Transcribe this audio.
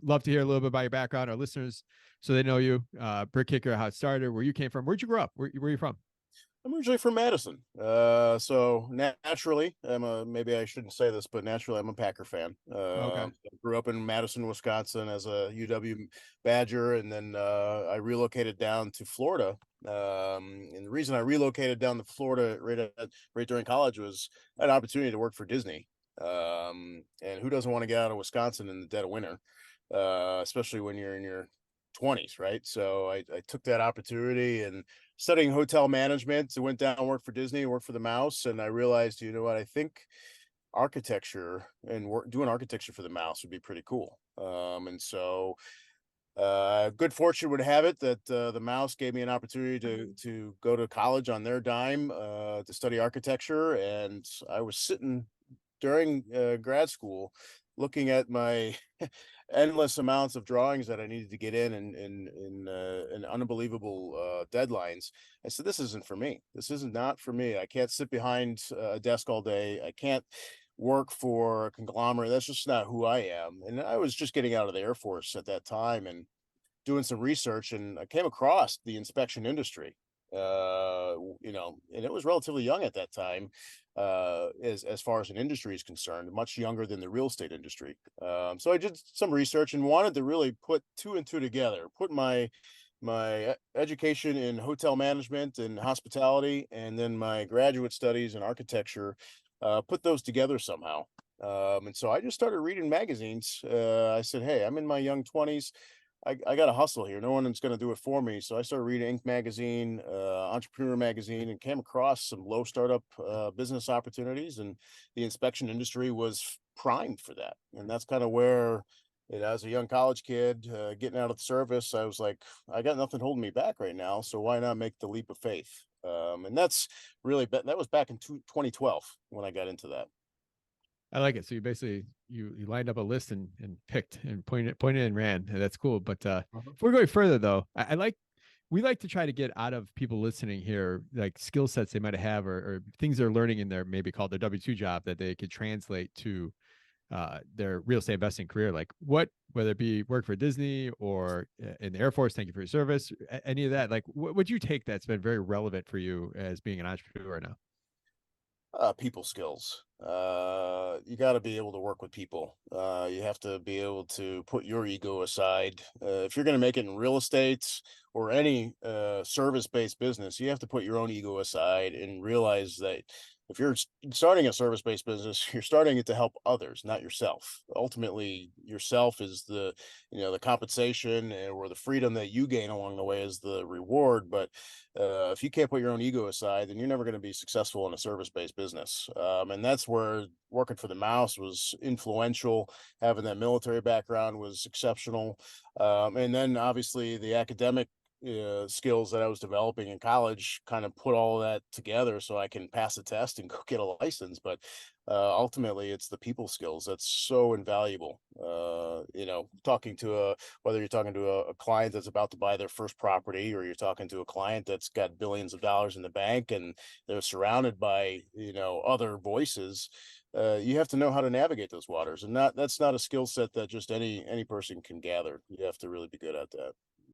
love to hear a little bit about your background, our listeners, so they know you, 𝗏𝗃𝗃𝗃, how it started, where you came from, where'd you grow up, where are you from? I'm originally from Madison. So naturally, maybe I shouldn't say this, but naturally, I'm a Packer fan. Okay. I grew up in Madison, Wisconsin as a UW Badger, and then I relocated down to Florida. And the reason I relocated down to Florida right during college was an opportunity to work for Disney. And who doesn't want to get out of Wisconsin in the dead of winter, especially when you're in your 20s, right? So I took that opportunity and studying hotel management. I went down and worked for Disney, worked for the Mouse, and I realized, you know what, I think architecture and doing architecture for the Mouse would be pretty cool. And so good fortune would have it that the Mouse gave me an opportunity to go to college on their dime to study architecture, and I was sitting during grad school looking at my endless amounts of drawings that I needed to get in unbelievable deadlines. I said, this isn't for me. This is not for me. I can't sit behind a desk all day. I can't work for a conglomerate. That's just not who I am. And I was just getting out of the Air Force at that time and doing some research, and I came across the inspection industry. And it was relatively young at that time, as far as an industry is concerned, much younger than the real estate industry. So I did some research and wanted to really put two and two together, put my education in hotel management and hospitality, and then my graduate studies in architecture, put those together somehow. And so I just started reading magazines. I said, hey, I'm in my young 20s. I got to hustle here. No one's going to do it for me. So I started reading Inc. magazine, Entrepreneur magazine, and came across some low startup business opportunities. And the inspection industry was primed for that. And that's kind of where, as a young college kid getting out of the service, I was like, I got nothing holding me back right now. So why not make the leap of faith? And that's really, that was back in 2012 when I got into that. I like it. So you basically you lined up a list and picked and pointed and ran. And that's cool. But if we're going further though, I like we like to try to get out of people listening here like skill sets they might have or things they're learning in their maybe called their W-2 job that they could translate to their real estate investing career. Like whether it be work for Disney or in the Air Force, thank you for your service, any of that. Like what would you take that's been very relevant for you as being an entrepreneur now? People skills. You got to be able to work with people. You have to be able to put your ego aside. If you're going to make it in real estate or any service-based business, you have to put your own ego aside and realize that if you're starting a service-based business, you're starting it to help others, not yourself. Ultimately, yourself is the compensation or the freedom that you gain along the way is the reward. But if you can't put your own ego aside, then you're never going to be successful in a service-based business. And that's where working for the Mouse was influential. Having that military background was exceptional. And then obviously the academic skills that I was developing in college kind of put all of that together so I can pass a test and go get a license. But ultimately, it's the people skills that's so invaluable. Talking to whether you're talking to a client that's about to buy their first property, or you're talking to a client that's got billions of dollars in the bank and they're surrounded by other voices. You have to know how to navigate those waters, and that's not a skill set that just any person can gather. You have to really be good at that.